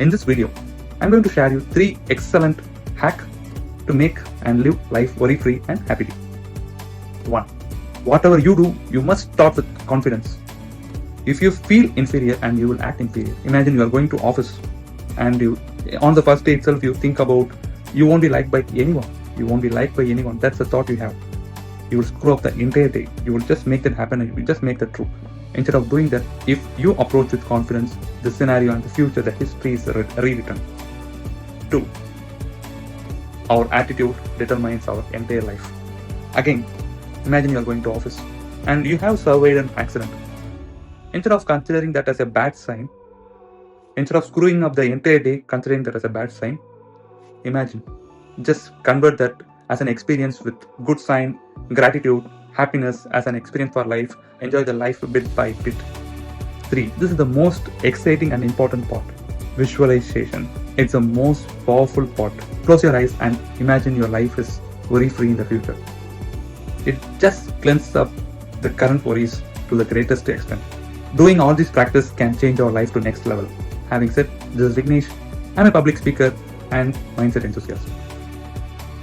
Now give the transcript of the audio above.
In this video, I'm going to share you 3 excellent hacks to make and live life worry-free and happily. 1. Whatever you do, you must start with confidence. If you feel inferior and you will act inferior, imagine you are going to office and you, on the first day itself, you think about you won't be liked by anyone. You won't be liked by anyone. That's the thought you have. You will screw up the entire day. You will just make that happen and you will just make that true. Instead of doing that, if you approach with confidence, the scenario and the future, the history is rewritten. 2. Our attitude determines our entire life. Again, imagine you are going to office and you have survived an accident. Instead of considering that as a bad sign, instead of screwing up the entire day considering that as a bad sign, imagine, just convert that as an experience with good sign, gratitude, happiness as an experience for life. Enjoy the life bit by bit. 3. This is the most exciting and important part. Visualization. It's the most powerful part. Close your eyes and imagine your life is worry-free in the future. It just cleanses up the current worries to the greatest extent. Doing all this practice can change our life to next level. Having said, this is Vignesh. I'm a public speaker and mindset enthusiast.